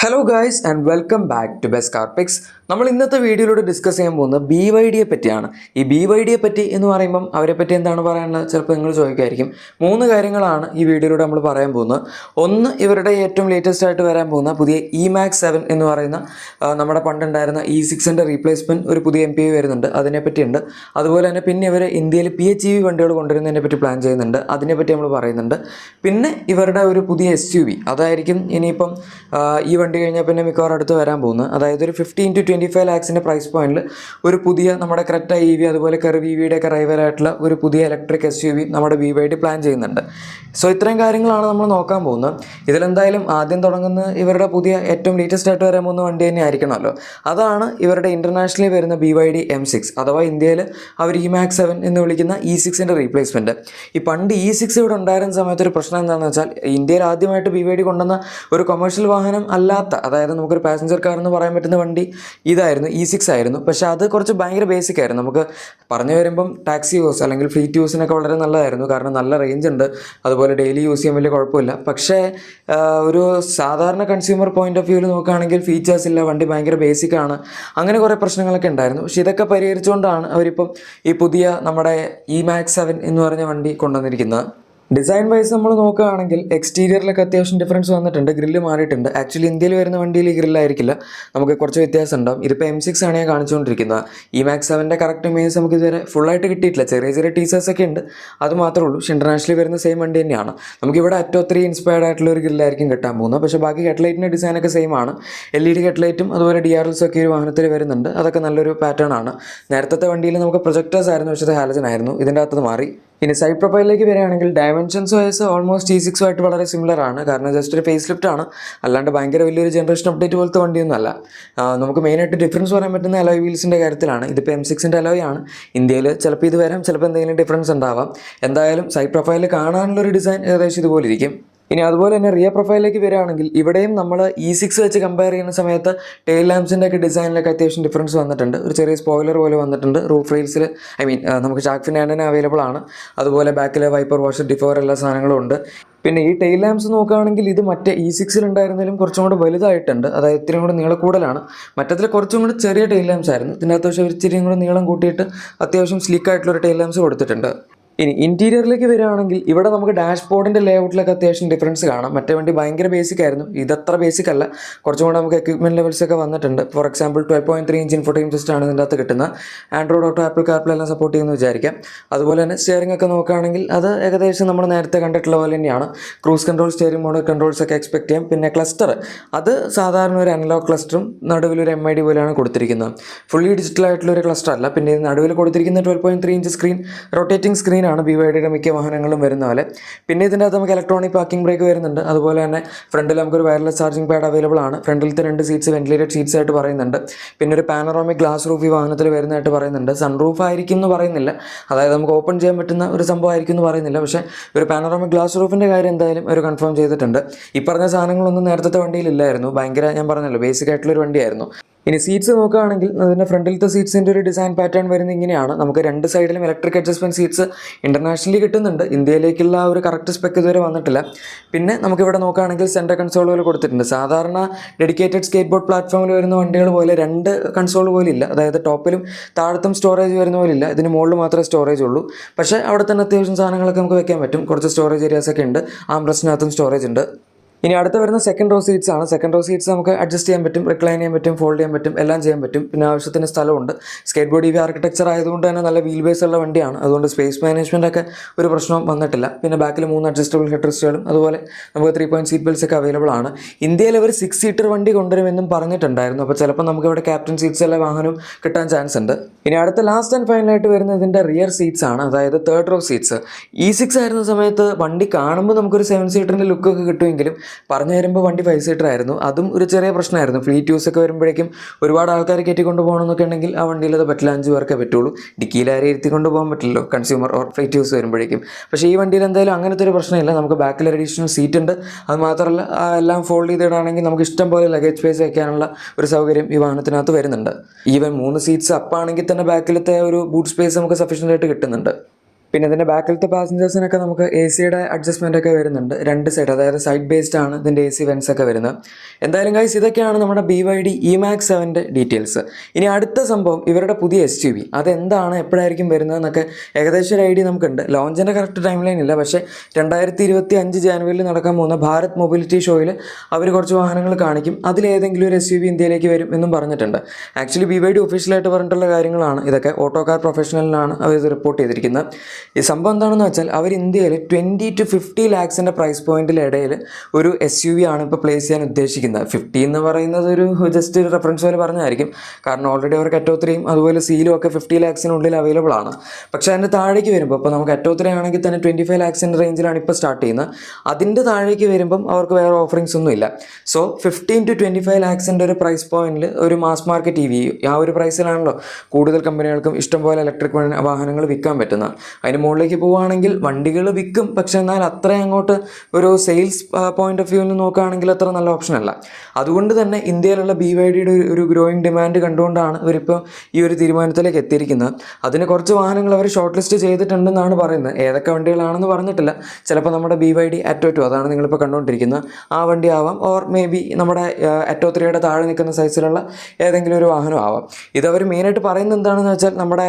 Hello guys and welcome back to best car picks. നമ്മൾ ഇന്നത്തെ വീഡിയോയിലൂടെ ഡിസ്കസ് ചെയ്യാൻ പോകുന്നത് BYDയെ പറ്റിയാണ്. ഈ BYDയെ പറ്റി എന്ന് പറയുമ്പം അവരെ പറ്റി എന്താണ് പറയാനുള്ളത് ചിലപ്പോൾ നിങ്ങൾ ചോദിക്കുമായിരിക്കും. 3 കാര്യങ്ങളാണ് ഈ വീഡിയോയിലൂടെ നമ്മൾ പറയാൻ പോകുന്നത്. ഒന്ന്, ഇവരുടെ ഏറ്റവും ലേറ്റസ്റ്റ് ആയിട്ട് വരാൻ പോകുന്ന പുതിയ E-MAX 7 എന്ന് പറയുന്ന നമ്മുടെ പണ്ടുണ്ടായിരുന്ന E6ൻ്റെ റീപ്ലേസ്മെൻറ്റ് ഒരു പുതിയ MPV വരുന്നുണ്ട്, അതിനെപ്പറ്റിയുണ്ട്. അതുപോലെ തന്നെ പിന്നെ ഇവർ ഇന്ത്യയിൽ PHEV വണ്ടികൾ കൊണ്ടുവരുന്നതിനെ പറ്റി പ്ലാൻ ചെയ്യുന്നുണ്ട്, അതിനെപ്പറ്റി നമ്മൾ പറയുന്നുണ്ട്. പിന്നെ ഇവരുടെ ഒരു പുതിയ SUV അതായിരിക്കും ഇനിയിപ്പം ഈ വണ്ടി കഴിഞ്ഞാൽ പിന്നെ മിക്കവാറും അടുത്ത് വരാൻ പോകുന്നത്. അതായത് ഒരു 15 to 25 lakhs പ്രൈസ് പോയിന്റിൽ ഒരു പുതിയ നമ്മുടെ ക്രെറ്റ EV അതുപോലെ കർവ് EVയുടെ ഒക്കെ റൈവലായിട്ടുള്ള ഒരു പുതിയ ഇലക്ട്രിക് SUV നമ്മുടെ BYD പ്ലാൻ ചെയ്യുന്നുണ്ട്. സോ ഇത്രയും കാര്യങ്ങളാണ് നമ്മൾ നോക്കാൻ പോകുന്നത്. ഇതിലെന്തായാലും ആദ്യം തുടങ്ങുന്ന ഇവരുടെ പുതിയ ഏറ്റവും ലേറ്റസ്റ്റ് ആയിട്ട് വരാൻ പോകുന്ന വണ്ടി തന്നെ ആയിരിക്കണമല്ലോ. അതാണ് ഇവരുടെ ഇൻ്റർനാഷണലി വരുന്ന BYD M6 അഥവാ ഇന്ത്യയിൽ അവർ E-MAX 7 എന്ന് വിളിക്കുന്ന E6ൻ്റെ റീപ്ലേസ്മെൻറ്റ്. ഈ പണ്ട് E6 ഇവിടെ ഉണ്ടായിരുന്ന സമയത്ത് ഒരു പ്രശ്നം എന്താണെന്ന് വെച്ചാൽ ഇന്ത്യയിൽ ആദ്യമായിട്ട് BYD കൊണ്ടുവന്ന ഒരു കൊമേഴ്ഷ്യൽ വാഹനം അല്ലാത്ത, അതായത് നമുക്കൊരു പാസഞ്ചർ കാർ എന്ന് പറയാൻ പറ്റുന്ന വണ്ടി ഇതായിരുന്നു, E6 ആയിരുന്നു. പക്ഷേ അത് കുറച്ച് ഭയങ്കര ബേസിക് ആയിരുന്നു. നമുക്ക് പറഞ്ഞു വരുമ്പം ടാക്സി യൂസ് അല്ലെങ്കിൽ ഫ്ലീറ്റ് യൂസിനൊക്കെ വളരെ നല്ലതായിരുന്നു, കാരണം നല്ല റേഞ്ച് ഉണ്ട്, അതുപോലെ ഡെയിലി യൂസ് ചെയ്യാൻ വലിയ കുഴപ്പമില്ല. പക്ഷേ ഒരു സാധാരണ കൺസ്യൂമർ പോയിന്റ് ഓഫ് വ്യൂവിൽ നോക്കുകയാണെങ്കിൽ ഫീച്ചേഴ്സ് ഇല്ല, വണ്ടി ഭയങ്കര ബേസിക് ആണ്, അങ്ങനെ കുറേ പ്രശ്നങ്ങളൊക്കെ ഉണ്ടായിരുന്നു. പക്ഷേ ഇതൊക്കെ പരിഹരിച്ചുകൊണ്ടാണ് അവരിപ്പം ഈ പുതിയ നമ്മുടെ E-MAX 7 എന്ന് പറഞ്ഞ വണ്ടി കൊണ്ടുവന്നിരിക്കുന്നത്. ഡിസൈൻ വൈസ് നമ്മൾ നോക്കുകയാണെങ്കിൽ എക്സ്റ്റീരിയറിലൊക്കെ അത്യാവശ്യം ഡിഫറൻസ് വന്നിട്ടുണ്ട്, ഗ്രില്ല് മാറിയിട്ടുണ്ട്. ആക്ച്വലി ഇന്ത്യയിൽ വരുന്ന വണ്ടിയിൽ ഈ ഗ്രില്ലായിരിക്കില്ല, നമുക്ക് കുറച്ച് വ്യത്യാസം ഉണ്ടാവും. ഇതിപ്പോൾ M6 ആണ് ഞാൻ കാണിച്ചുകൊണ്ടിരിക്കുന്നത്. E-MAX 7ൻ്റെ കറക്റ്റ് ഇമേജ് നമുക്ക് ഇതുവരെ ഫുള്ളായിട്ട് കിട്ടിയിട്ടില്ല, ചെറിയ ചെറിയ ടീസേഴ്സ് ഒക്കെ ഉണ്ട്, അത് മാത്രമേ ഉള്ളൂ. പക്ഷേ ഇൻ്റർനാഷണലി വരുന്ന സെയിം വണ്ടി തന്നെയാണ്. നമുക്കിവിടെ അറ്റോ 3 ഇൻസ്പയർഡ് ആയിട്ടുള്ള ഒരു ഗ്രില്ലായിരിക്കും കിട്ടാൻ പോകുന്നത്. പക്ഷേ ബാക്കി ഹെഡ്ലൈറ്റിൻ്റെ ഡിസൈനൊക്കെ സെയിം ആണ്. LED ഹെഡ്ലൈറ്റും അതുപോലെ DRLs ഒക്കെ ഒരു വാഹനത്തിൽ വരുന്നുണ്ട്, അതൊക്കെ നല്ലൊരു പാറ്റേൺ ആണ്. നേരത്തെ വണ്ടിയിൽ നമുക്ക് പ്രൊജക്ടേഴ്സ് ആയിരുന്നു, പക്ഷേ ഹാലജൻ ആയിരുന്നു, ഇതിൻ്റെ അകത്ത് മാറി. ഇനി സൈഡ് പ്രൊഫൈലിലേക്ക് വരികയാണെങ്കിൽ ഡയമെൻഷൻസ് വൈസ് ഓൾമോസ്റ്റ് E6 ആയിട്ട് വളരെ സിമിലർ ആണ്, കാരണം ജസ്റ്റ് ഒരു ഫേസ് ലിഫ്റ്റ് ആണ്, അല്ലാണ്ട് ഭയങ്കര വലിയൊരു ജനറേഷൻ അപ്ഡേറ്റ് പോലത്തെ വണ്ടിയൊന്നും അല്ല. നമുക്ക് മെയിനായിട്ട് ഡിഫറൻസ് പറയാൻ പറ്റുന്ന അലോയ് വീൽസിൻ്റെ കാര്യത്തിലാണ്. ഇതിപ്പോൾ M6ൻ്റെ അലോയ് ആണ്. ഇന്ത്യയിൽ ചിലപ്പോൾ ഇത് വരാം, ചിലപ്പോൾ എന്തെങ്കിലും ഡിഫറൻസ് ഉണ്ടാവാം. എന്തായാലും സൈഡ് പ്രൊഫൈലിൽ കാണാനുള്ളൊരു ഡിസൈൻ ഏകദേശം ഇതുപോലെ ഇരിക്കും. ഇനി അതുപോലെ തന്നെ റിയർ പ്രൊഫൈലിലേക്ക് വരികയാണെങ്കിൽ ഇവിടെയും നമ്മൾ E6 വെച്ച് കമ്പയർ ചെയ്യുന്ന സമയത്ത് ടെയിൽ ലാംപ്സിൻ്റെ ഒക്കെ ഡിസൈനിലൊക്കെ അത്യാവശ്യം ഡിഫറൻസ് വന്നിട്ടുണ്ട്. ഒരു ചെറിയ സ്പോയിലർ പോലെ വന്നിട്ടുണ്ട് റൂഫ് റെയിൽസിൽ. നമുക്ക് ഷാർക്ക് ഫിൻ ആൻറ്റന അവൈലബിൾ ആണ്. അതുപോലെ ബാക്കിൽ വൈപ്പർ വാഷർ ഡിഫോർ എല്ലാ സാധനങ്ങളും ഉണ്ട്. പിന്നെ ഈ ടെയിൽ ലാംപ്സ് നോക്കുകയാണെങ്കിൽ ഇത് മറ്റേ E6 ഉണ്ടായിരുന്നാലും കുറച്ചും കൂടെ വലുതായിട്ടുണ്ട്, അതായത് ഇത്രയും കൂടെ നീളം കൂടുതലാണ്. മറ്റത്തിൽ കുറച്ചും കൂടെ ചെറിയ ടെയിൽ ലാംപ്സ് ആയിരുന്നു, ഇതിനകത്ത് പക്ഷേ ഇച്ചിരിയും കൂടെ നീളം കൂട്ടിയിട്ട് അത്യാവശ്യം സ്ലീക്ക് ആയിട്ടുള്ളൊരു ടെയിൽ ലാംപ്സ് കൊടുത്തിട്ടുണ്ട്. ഇനി ഇൻറ്റീരിയറിലേക്ക് വരികയാണെങ്കിൽ ഇവിടെ നമുക്ക് ഡാഷ്ബോർഡിൻ്റെ ലേഔട്ടിലൊക്കെ അത്യാവശ്യം ഡിഫറൻസ് കാണാം. മറ്റേ വണ്ടി ഭയങ്കര ബേസിക് ആയിരുന്നു, ഇതത്ര ബേസിക് അല്ല, കുറച്ചും കൂടെ നമുക്ക് എക്വിപ്മെൻറ്റ് ലെവൽസ് ഒക്കെ വന്നിട്ടുണ്ട്. For example 12.3 inch infotainment system ആണ് ഇതിൻ്റെ അകത്ത് കിട്ടുന്നത്. ആൻഡ്രോയിഡ് ഓട്ടോ, ആപ്പിൾ കാർപ്ലേ എല്ലാം സപ്പോർട്ട് ചെയ്യുമെന്ന് വിചാരിക്കാം. അതുപോലെ തന്നെ സ്റ്റിയറിംഗ് ഒക്കെ നോക്കുകയാണെങ്കിൽ അത് ഏകദേശം നമ്മൾ നേരത്തെ കണ്ടിട്ടുള്ള പോലെ തന്നെയാണ്. Cruise control, steering mode controls ഒക്കെ എക്സ്പെക്ട് ചെയ്യാം. പിന്നെ ക്ലസ്റ്റർ അത് സാധാരണ ഒരു അനലോഗ് ക്ലസ്റ്ററും നടുവിലൊരു MID പോലെയാണ് കൊടുത്തിരിക്കുന്നത്, ഫുള്ളി ഡിജിറ്റൽ ആയിട്ടുള്ള ഒരു ക്ലസ്റ്റർ അല്ല. പിന്നെ നടുവിൽ കൊടുത്തിരിക്കുന്ന 12.3 ഇഞ്ച് സ്ക്രീൻ, റൊട്ടേറ്റിംഗ് സ്ക്രീനാണ് BYDയുടെ മിക്ക വാഹനങ്ങളും വരുന്ന പോലെ. പിന്നെ ഇതിൻ്റെ അകത്ത് നമുക്ക് ഇലക്ട്രോണിക് പാർക്കിംഗ് ബ്രേക്ക് വരുന്നുണ്ട്. അതുപോലെ തന്നെ ഫ്രണ്ടിൽ നമുക്കൊരു വയർലെസ് ചാർജിംഗ് പാഡ് അവൈലബിൾ ആണ്. ഫ്രണ്ടിലത്തെ 2 സീറ്റ്സ് വെന്റിലേറ്റഡ് സീറ്റ്സ് ആയിട്ട് പറയുന്നുണ്ട്. പിന്നെ ഒരു പാനറോമിക് ഗ്ലാസ് റൂഫ് ഈ വാഹനത്തിൽ വരുന്നതായിട്ട് പറയുന്നുണ്ട്. സൺറൂഫ് ആയിരിക്കും എന്ന് പറയുന്നില്ല, അതായത് നമുക്ക് ഓപ്പൺ ചെയ്യാൻ പറ്റുന്ന ഒരു സംഭവം ആയിരിക്കും എന്ന് പറയുന്നില്ല. പക്ഷേ ഒരു പാനറോമിക് ഗ്ലാസ് റൂഫിൻ്റെ കാര്യം എന്തായാലും ഒരു കൺഫേം ചെയ്തിട്ടുണ്ട്. ഈ പറഞ്ഞ സാധനങ്ങളൊന്നും നേരത്തെ വണ്ടിയിലില്ലായിരുന്നു, ഭയങ്കര ഞാൻ പറഞ്ഞല്ലോ ബേസിക് ആയിട്ടുള്ളൊരു വണ്ടിയായിരുന്നു. ഇനി സീറ്റ്സ് നോക്കുകയാണെങ്കിൽ അതിൻ്റെ ഫ്രണ്ടിലത്തെ സീറ്റ്സിൻ്റെ ഒരു ഡിസൈൻ പാറ്റേൺ വരുന്നത് ഇങ്ങനെയാണ്. നമുക്ക് 2 സൈഡിലും ഇലക്ട്രിക് അഡ്ജസ്റ്റ്മെൻറ്റ് സീറ്റ്സ് ഇൻ്റർനാഷണലി കിട്ടുന്നുണ്ട്, ഇന്ത്യയിലേക്കുള്ള ഒരു കറക്റ്റ് സ്പെക്ക് ഇതുവരെ വന്നിട്ടില്ല. പിന്നെ നമുക്കിവിടെ നോക്കുകയാണെങ്കിൽ സെൻറ്റർ കൺസോളുകൾ കൊടുത്തിട്ടുണ്ട്. സാധാരണ ഡെഡിക്കേറ്റഡ് സ്കേറ്റ് ബോർഡ് പ്ലാറ്റ്ഫോമിൽ വരുന്ന വണ്ടികൾ പോലെ 2 കൺസോൾ പോലും ഇല്ല, അതായത് ടോപ്പിലും താഴത്തും സ്റ്റോറേജ് വരുന്ന പോലെ ഇല്ല, ഇതിന് മുകളിൽ മാത്രമേ സ്റ്റോറേജ് ഉള്ളൂ. പക്ഷേ അവിടെ തന്നെ അത്യാവശ്യം സാധനങ്ങളൊക്കെ നമുക്ക് വെക്കാൻ പറ്റും, കുറച്ച് സ്റ്റോറേജ് ഏരിയാസ് ഒക്കെ ഉണ്ട്, ആംബ്രസ്റ്റിനകത്തും സ്റ്റോറേജ് ഉണ്ട്. ഇനി അടുത്ത് വരുന്ന സെക്കൻഡ് റോ സീറ്റ്സ് ആണ്. സെക്കൻഡ് റോ സീറ്റ്സ് നമുക്ക് അഡ്ജസ്റ്റ് ചെയ്യാൻ പറ്റും, റിക്ലൈൻ ചെയ്യാൻ പറ്റും, ഫോൾഡ് ചെയ്യാൻ പറ്റും, എല്ലാം ചെയ്യാൻ പറ്റും. പിന്നെ ആവശ്യത്തിന് സ്ഥലമുണ്ട്. സ്കേറ്റ് ബോർഡ് EV ആർക്കിടെക്ചർ ആയതുകൊണ്ട് തന്നെ നല്ല വീൽ ബേസ് ഉള്ള വണ്ടിയാണ്, അതുകൊണ്ട് സ്പേസ് മാനേജ്മെൻ്റ് ഒക്കെ ഒരു പ്രശ്നവും വന്നിട്ടില്ല. പിന്നെ ബാക്കിൽ 3 അഡ്ജസ്റ്റബിൾ ഹെഡ് റെസ്റ്റുകളും അതുപോലെ നമുക്ക് 3 പോയിന്റ് സീറ്റ് ബെൽറ്റ്സ് ഒക്കെ അവൈലബിൾ ആണ്. ഇന്ത്യയിൽ അവർ 6 സീറ്റർ വണ്ടി കൊണ്ടുവരുമെന്നും പറഞ്ഞിട്ടുണ്ടായിരുന്നു, അപ്പോൾ ചിലപ്പോൾ നമുക്ക് ഇവിടെ ക്യാപ്റ്റൻ സീറ്റ്സ് എല്ലാ വാഹനവും കിട്ടാൻ ചാൻസ് ഉണ്ട്. ഇനി അടുത്ത ലാസ്റ്റ് ആൻഡ് ഫൈനലായിട്ട് വരുന്നത് ഇതിൻ്റെ റിയർ സീറ്റ്സ് ആണ്, അതായത് തേർഡ് റോ സീറ്റ്സ്. E6 ആയിരുന്ന സമയത്ത് വണ്ടി കാണുമ്പോൾ നമുക്കൊരു 7 സീറ്ററിൻ്റെ ലുക്കൊക്കെ കിട്ടുമെങ്കിലും പറഞ്ഞു വരുമ്പോൾ വണ്ടി 5 സീറ്റർ ആയിരുന്നു, അതും ഒരു ചെറിയ പ്രശ്നമായിരുന്നു. ഫ്ലീറ്റ് യൂസ് ഒക്കെ വരുമ്പോഴേക്കും ഒരുപാട് ആൾക്കാർ കയറ്റിക്കൊണ്ട് പോകണമെന്നൊക്കെ ഉണ്ടെങ്കിൽ ആ വണ്ടിയിൽ അത് പറ്റില്ല, 5 പേർക്കേ പറ്റുള്ളൂ. ഡിക്കിയിൽ ആരെയും ഇരുത്തിക്കൊണ്ട് പോകാൻ പറ്റില്ലല്ലോ കൺസ്യൂമർ ഓർ ഫ്ലീറ്റ് യൂസ് വരുമ്പോഴേക്കും. പക്ഷേ ഈ വണ്ടിയിൽ എന്തായാലും അങ്ങനത്തെ ഒരു പ്രശ്നമില്ല, നമുക്ക് ബാക്കിൽ അഡീഷണൽ സീറ്റ് ഉണ്ട്. അത് മാത്രമല്ല എല്ലാം ഫോൾഡ് ചെയ്തിടാണെങ്കിൽ നമുക്ക് ഇഷ്ടം പോലെ ലഗേജ് സ്പേസ് വയ്ക്കാനുള്ള ഒരു സൗകര്യം ഈ വാഹനത്തിനകത്ത് വരുന്നുണ്ട്. ഈവൻ 3 സീറ്റ്സ് അപ്പാണെങ്കിൽ തന്നെ ബാക്കിലത്തെ ഒരു ബൂട്ട് സ്പേസ് നമുക്ക് സഫീഷ്യൻ്റ് ആയിട്ട് കിട്ടുന്നുണ്ട്. പിന്നെ ഇതിൻ്റെ ബാക്കിലത്തെ പാസഞ്ചേഴ്സിനൊക്കെ നമുക്ക് എ സിയുടെ അഡ്ജസ്റ്റ്മെൻ്റ് ഒക്കെ വരുന്നുണ്ട്, രണ്ട് സൈഡ്, അതായത് സൈഡ് ബേസ്ഡ് ആണ് ഇതിൻ്റെ എ സി വെൻസ് ഒക്കെ വരുന്നത്. എന്തായാലും ഗൈസ് ഇതൊക്കെയാണ് നമ്മുടെ BYD E-Max 7ൻ്റെ ഡീറ്റെയിൽസ്. ഇനി അടുത്ത സംഭവം ഇവരുടെ പുതിയ SUV, അതെന്താണ്, എപ്പോഴായിരിക്കും വരുന്നതെന്നൊക്കെ ഏകദേശം ഒരു ഐഡിയ നമുക്കുണ്ട്. ലോഞ്ചിൻ്റെ കറക്റ്റ് ടൈം ലൈൻ ഇല്ല, പക്ഷേ 2025 ജാനുവരിയിൽ നടക്കാൻ പോകുന്ന ഭാരത് മൊബിലിറ്റി ഷോയിൽ അവർ കുറച്ച് വാഹനങ്ങൾ കാണിക്കും, അതിലേതെങ്കിലും ഒരു SUV ഇന്ത്യയിലേക്ക് വരും എന്നും പറഞ്ഞിട്ടുണ്ട്. ആക്ച്വലി BYD ഒഫീഷ്യലായിട്ട് പറഞ്ഞിട്ടുള്ള കാര്യങ്ങളാണ് ഇതൊക്കെ. ഓട്ടോകാർ പ്രൊഫഷണലിനാണ് അവർ ഇത് റിപ്പോർട്ട് ചെയ്തിരിക്കുന്നത്. ഈ സംഭവം എന്താണെന്ന് വെച്ചാൽ അവർ ഇന്ത്യയിൽ 20 to 50 lakhs പ്രൈസ് പോയിന്റിൽ ഇടയിൽ ഒരു SUV ആണ് ഇപ്പോൾ പ്ലേസ് ചെയ്യാൻ ഉദ്ദേശിക്കുന്നത്. 50 എന്ന് പറയുന്നത് ഒരു ജസ്റ്റ് ഒരു റെഫറൻസ് പോലെ പറഞ്ഞായിരിക്കും, കാരണം ഓൾറെഡി അവർക്ക് അറ്റോ 3 അതുപോലെ സീലും ഒക്കെ 50 lakhs അവൈലബിൾ ആണ്. പക്ഷേ അതിൻ്റെ താഴേക്ക് വരുമ്പോൾ ഇപ്പോൾ നമുക്ക് അറ്റോ 3 ആണെങ്കിൽ തന്നെ 25 lakhs റേഞ്ചിലാണ് ഇപ്പോൾ സ്റ്റാർട്ട് ചെയ്യുന്നത്. അതിൻ്റെ താഴേക്ക് വരുമ്പം അവർക്ക് വേറെ ഓഫറിങ്സ് ഒന്നും ഇല്ല. സോ 15 to 25 lakhs ഒരു പ്രൈസ് പോയിന്റിൽ ഒരു മാസ് മാർക്കറ്റ് EV, ആ ഒരു പ്രൈസിലാണല്ലോ കൂടുതൽ കമ്പനികൾക്കും ഇഷ്ടംപോലെ ഇലക്ട്രിക് വാഹനങ്ങൾ വിൽക്കാൻ പറ്റുന്നത്. അതിന് മുകളിലേക്ക് പോവുകയാണെങ്കിൽ വണ്ടികൾ വിൽക്കും, പക്ഷേ എന്നാൽ അത്രയും അങ്ങോട്ട് ഒരു സെയിൽസ് പോയിന്റ് ഓഫ് വ്യൂവിൽ നോക്കുകയാണെങ്കിൽ അത്ര നല്ല ഓപ്ഷൻ അല്ല. അതുകൊണ്ട് തന്നെ ഇന്ത്യയിലുള്ള BYDയുടെ ഒരു ഗ്രോയിങ് ഡിമാൻഡ് കണ്ടുകൊണ്ടാണ് ഇവരിപ്പോൾ ഈ ഒരു തീരുമാനത്തിലേക്ക് എത്തിയിരിക്കുന്നത്. അതിന് കുറച്ച് വാഹനങ്ങൾ അവർ ഷോർട്ട് ലിസ്റ്റ് ചെയ്തിട്ടുണ്ടെന്നാണ് പറയുന്നത്. ഏതൊക്കെ വണ്ടികളാണെന്ന് പറഞ്ഞിട്ടില്ല. ചിലപ്പോൾ നമ്മുടെ BYD അറ്റോ 2, അതാണ് നിങ്ങളിപ്പോൾ കണ്ടുകൊണ്ടിരിക്കുന്നത്, ആ വണ്ടി ആവാം, ഓർ മേ ബി നമ്മുടെ അറ്റോ 3യുടെ താഴെ നിൽക്കുന്ന സൈസിലുള്ള ഏതെങ്കിലും ഒരു വാഹനം ആവാം. ഇതവർ മെയിനായിട്ട് പറയുന്നത് എന്താണെന്ന് വെച്ചാൽ നമ്മുടെ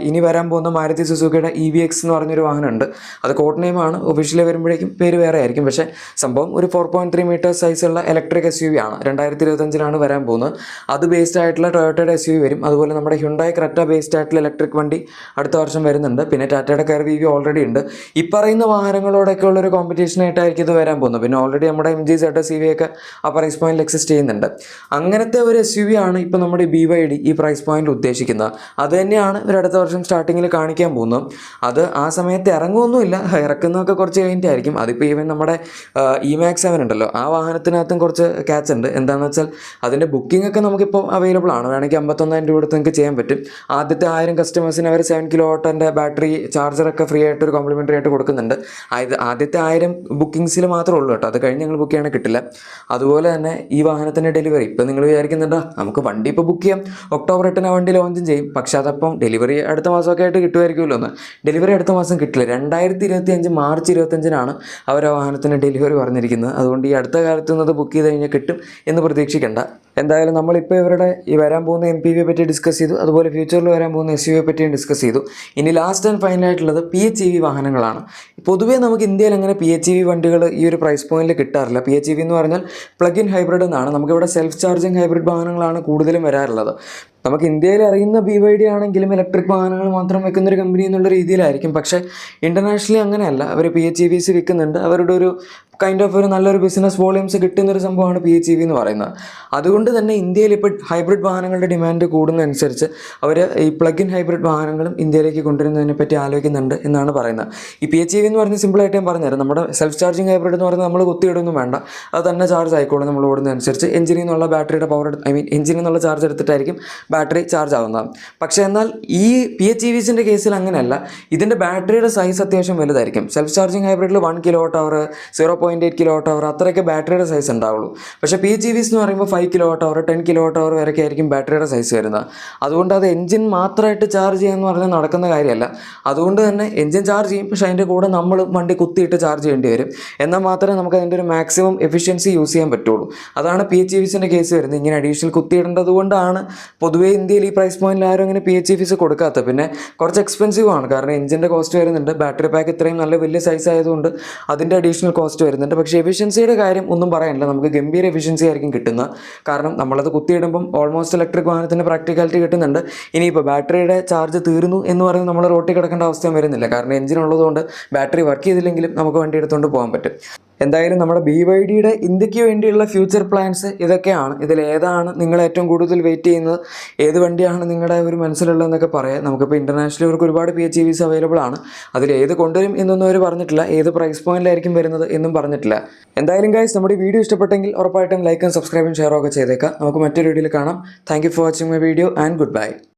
ഇനി വരാൻ പോകുന്ന മാരുതി സുസുക്കിയുടെ EVX എന്ന് പറഞ്ഞൊരു വാഹനമുണ്ട്. അത് കോഡ് നെയിമാണ്, ഒഫീഷ്യലി വരുമ്പോഴേക്കും പേര് വേറെ ആയിരിക്കും. പക്ഷേ സംഭവം ഒരു 4.3 മീറ്റേഴ്സ് സൈസുള്ള ഇലക്ട്രിക് SUV ആണ്. 2025 വരാൻ പോകുന്നത്. അത് ബേസ്ഡ് ആയിട്ടുള്ള ടൊയോട്ടയുടെ SUV വരും. അതുപോലെ നമ്മുടെ ഹ്യുണ്ടായി ക്രെറ്റ ബേസ്ഡ് ആയിട്ടുള്ള ഇലക്ട്രിക് വണ്ടി അടുത്ത വർഷം വരുന്നുണ്ട്. പിന്നെ ടാറ്റയുടെ കർവ് EV ഓൾറെഡി ഉണ്ട്. ഈ പറയുന്ന വാഹനങ്ങളോടൊക്കെ ഉള്ളൊരു കോമ്പറ്റീഷൻ ആയിട്ടായിരിക്കും ഇത് വരാൻ പോകുന്നത്. പിന്നെ ഓൾറെഡി നമ്മുടെ MG ZS EV ഒക്കെ ആ പ്രൈസ് പോയിന്റിൽ എക്സിസ്റ്റ് ചെയ്യുന്നുണ്ട്. അങ്ങനത്തെ ഒരു SUV ആണ് ഇപ്പോൾ നമ്മുടെ BYD ഈ പ്രൈസ് പോയിന്റിൽ ഉദ്ദേശിക്കുന്നത്. അത് തന്നെയാണ് ഇവർ അടുത്ത വർഷം സ്റ്റാർട്ടിങ്ങിൽ കാണിക്കാൻ പോകുന്നത്. അത് ആ സമയത്ത് ഇറങ്ങുമൊന്നുമില്ല, ഇറക്കുന്നതൊക്കെ കുറച്ച് കഴിഞ്ഞിട്ടായിരിക്കും. അതിപ്പോൾ ഈവൻ നമ്മുടെ E-Max 7 ഉണ്ടല്ലോ, ആ വാഹനത്തിനകത്തും കുറച്ച് ക്യാച്ച് ഉണ്ട്. എന്താണെന്ന് വെച്ചാൽ അതിൻ്റെ ബുക്കിംഗ് ഒക്കെ നമുക്കിപ്പോൾ അവൈലബിൾ ആണ്. വേണമെങ്കിൽ 51,000 രൂപ കൊടുത്ത് നിങ്ങൾക്ക് ചെയ്യാൻ പറ്റും. ആദ്യത്തെ 1000 കസ്റ്റമേഴ്സിന് അവർ 7 kWh ബാറ്ററി ചാർജറൊക്കെ ഫ്രീ ആയിട്ട് ഒരു കോംപ്ലിമെൻ്ററി ആയിട്ട് കൊടുക്കുന്നുണ്ട്. ആദ്യത്തെ 1000 ബുക്കിങ്സിൽ മാത്രമേ ഉള്ളൂ കേട്ടോ. അത് കഴിഞ്ഞ് നിങ്ങൾ ബുക്ക് ചെയ്യണമെങ്കിൽ കിട്ടില്ല. അതുപോലെ തന്നെ ഈ വാഹനത്തിൻ്റെ ഡെലിവറി ഇപ്പോൾ നിങ്ങൾ വിചാരിക്കുന്നുണ്ടോ നമുക്ക് വണ്ടി ഇപ്പോൾ ബുക്ക് ചെയ്യാം, ഒക്ടോബർ 8 വണ്ടി ലോഞ്ചും ചെയ്യും, പക്ഷേ അതപ്പം ഡെലിവറി അടുത്ത മാസമൊക്കെ ആയിട്ട് കിട്ടുമായിരിക്കുമല്ലോ എന്ന്. ഡെലിവറി അടുത്ത മാസം കിട്ടില്ല. 2025 മാർച്ച് 25 അവർ ആ വാഹനത്തിന് ഡെലിവറി പറഞ്ഞിരിക്കുന്നത്. അതുകൊണ്ട് ഈ അടുത്ത കാലത്ത് അത് ബുക്ക് ചെയ്ത് കഴിഞ്ഞാൽ കിട്ടും എന്ന് പ്രതീക്ഷിക്കേണ്ട. എന്തായാലും നമ്മളിപ്പോൾ ഇവരുടെ ഈ വരാൻ പോകുന്ന MPV പറ്റി ഡിസ്കസ് ചെയ്തു, അതുപോലെ ഫ്യൂച്ചറിൽ വരാൻ പോകുന്ന SUV പറ്റിയും ഡിസ്കസ് ചെയ്തു. ഇനി ലാസ്റ്റ് ആൻഡ് ഫൈനലായിട്ടുള്ളത് PHEV വാഹനങ്ങളാണ്. പൊതുവേ നമുക്ക് ഇന്ത്യയിൽ അങ്ങനെ PHEV വണ്ടികൾ ഈ ഒരു പ്രൈസ് പോയിന്റിൽ കിട്ടാറില്ല. PHEV എന്ന് പറഞ്ഞാൽ പ്ലഗ് ഇൻ ഹൈബ്രിഡ് എന്നാണ്. നമുക്കിവിടെ സെൽഫ് ചാർജിങ് ഹൈബ്രിഡ് വാഹനങ്ങളാണ് കൂടുതലും വരാറുള്ളത്. നമുക്ക് ഇന്ത്യയിൽ അറിയുന്ന BYD ആണെങ്കിലും ഇലക്ട്രിക് വാഹനങ്ങൾ മാത്രം വെക്കുന്നൊരു കമ്പനി എന്നുള്ള രീതിയിലായിരിക്കും. പക്ഷേ ഇൻ്റർനാഷണലി അങ്ങനെയല്ല, അവർ PHEVs വിൽക്കുന്നുണ്ട്. അവരുടെ ഒരു കൈൻഡ് ഓഫ് ഒരു നല്ലൊരു ബിസിനസ് വോളിയൂംസ് കിട്ടുന്നൊരു സംഭവമാണ് PHEV എന്ന് പറയുന്നത്. അതുകൊണ്ട് തന്നെ ഇന്ത്യയിൽ ഇപ്പോൾ ഹൈബ്രിഡ് വാഹനങ്ങളുടെ ഡിമാൻഡ് കൂടുന്നതനുസരിച്ച് അവർ ഈ പ്ലഗ് ഇൻ ഹൈബ്രിഡ് വാഹനങ്ങളും ഇന്ത്യയിലേക്ക് കൊണ്ടുവരുന്നതിനെ പറ്റി ആലോചിക്കുന്നുണ്ട് എന്നാണ് പറയുന്നത്. ഈ PHEV എന്ന് പറഞ്ഞ് സിമ്പിളായിട്ട് ഞാൻ പറഞ്ഞുതരാം. നമ്മുടെ സെൽഫ് ചാർജിങ് ഹൈബ്രിഡ് എന്ന് പറയുന്നത് നമ്മൾ കുത്തിയിടൊന്നും വേണ്ട, അത് തന്നെ ചാർജ് ആയിക്കോളും. നമ്മൾ ഓടുന്നതനുസരിച്ച് എഞ്ചിനിൽ നിന്നുള്ള ബാറ്ററിയുടെ പവർ എഞ്ചിനിൽ നിന്നുള്ള ചാർജ് എടുത്തിട്ടായിരിക്കും ബാറ്ററി ചാർജ് ആവുന്നതാണ്. പക്ഷേ എന്നാൽ ഈ PHEVസിൻ്റെ കേസിൽ അങ്ങനെയല്ല. ഇതിൻ്റെ ബാറ്ററിയുടെ സൈസ് അത്യാവശ്യം വലുതായിരിക്കും. സെൽഫ് ചാർജിങ് ഹൈബ്രിഡിൽ 1 kWh 0.8 kWh അത്രയൊക്കെ ബാറ്ററിയുടെ സൈസ് ഉണ്ടാവുള്ളൂ. പക്ഷേ PHEVs എന്ന് പറയുമ്പോൾ 5 kWh 10 kWh വരെയൊക്കെ ആയിരിക്കും ബാറ്ററിയുടെ സൈസ് വരുന്നത്. അതുകൊണ്ട് അത് എഞ്ചിൻ മാത്രമായിട്ട് ചാർജ് ചെയ്യാന്ന് പറഞ്ഞാൽ നടക്കുന്ന കാര്യമല്ല. അതുകൊണ്ട് തന്നെ എഞ്ചിൻ ചാർജ് ചെയ്യും, പക്ഷേ അതിൻ്റെ കൂടെ നമ്മൾ വണ്ടി കുത്തിയിട്ട് ചാർജ് ചെയ്യേണ്ടി വരും. എന്നാൽ മാത്രമേ നമുക്ക് അതിൻ്റെ ഒരു മാക്സിമം എഫിഷ്യൻസി യൂസ് ചെയ്യാൻ പറ്റുള്ളൂ. അതാണ് PHEVസിൻ്റെ കേസ് വരുന്നത്. ഇങ്ങനെ അഡീഷണൽ കുത്തിയിടേണ്ടത് കൊണ്ടാണ് പൊതുവേ ഇന്ത്യയിൽ ഈ പ്രൈസ് പോയിന്റിൽ ആരും അങ്ങനെ PHEVs കൊടുക്കാത്തത്. പിന്നെ കുറച്ച് എക്സ്പെൻസീവ് ആണ്, കാരണം എഞ്ചിൻ്റെ കോസ്റ്റ് വരുന്നുണ്ട്. ബാറ്ററി പാക്ക് ഇത്രയും നല്ല വലിയ സൈസ് ആയതുകൊണ്ട് അതിൻ്റെ അഡീഷണൽ കോസ്റ്റ് വരുന്നുണ്ട്. പക്ഷേ എഫിഷ്യൻസിയുടെ കാര്യം ഒന്നും പറയാനില്ല, നമുക്ക് ഗംഭീര എഫിഷ്യൻസി ആയിരിക്കും കിട്ടുന്നത്. കാരണം നമ്മളത് കുത്തിയിടുമ്പം ഓൾമോസ്റ്റ് ഇലക്ട്രിക് വാഹനത്തിൻ്റെ പ്രാക്ടിക്കാലിറ്റി കിട്ടുന്നുണ്ട്. ഇനിയിപ്പോൾ ബാറ്ററിയുടെ ചാർജ് തീർന്നു എന്ന് പറയുന്നത് നമ്മൾ റോട്ടിൽ കിടക്കേണ്ട അവസ്ഥയും വരുന്നില്ല. കാരണം എഞ്ചിൻ ഉള്ളതുകൊണ്ട് ബാറ്ററി വർക്ക് ചെയ്തില്ലെങ്കിലും നമുക്ക് വണ്ടി എടുത്തുകൊണ്ട് പോകാൻ പറ്റും. എന്തായാലും നമ്മുടെ BYDയുടെ ഇന്ത്യക്ക് വേണ്ടിയുള്ള ഫ്യൂച്ചർ പ്ലാൻസ് ഇതൊക്കെയാണ്. ഇതിലേതാണ് നിങ്ങൾ ഏറ്റവും കൂടുതൽ വെയിറ്റ് ചെയ്യുന്നത്, ഏത് വണ്ടിയാണ് നിങ്ങളുടെ ഒരു മനസ്സിലുള്ളതെന്നൊക്കെ പറയാം. നമുക്കിപ്പോൾ ഇൻ്റർനാഷണലി അവർക്ക് ഒരുപാട് PHEVs അവൈലബിൾ ആണ്. അതിൽ ഏത് കൊണ്ടുവരും എന്നൊന്നും അവർ പറഞ്ഞിട്ടില്ല, ഏത് പ്രൈസ് പോയിന്റിലായിരിക്കും വരുന്നത് എന്നും പറഞ്ഞിട്ടില്ല. എന്തായാലും ഗൈസ്, നമ്മുടെ വീഡിയോ ഇഷ്ടപ്പെട്ടെങ്കിൽ ഉറപ്പായിട്ടും ലൈക്കും സബ്സ്ക്രൈബും ഷെയറും ഒക്കെ ചെയ്തേക്കാം. നമുക്ക് മറ്റൊരു വീഡിയോയിൽ കാണാം. Thank you for watching my video and good bye.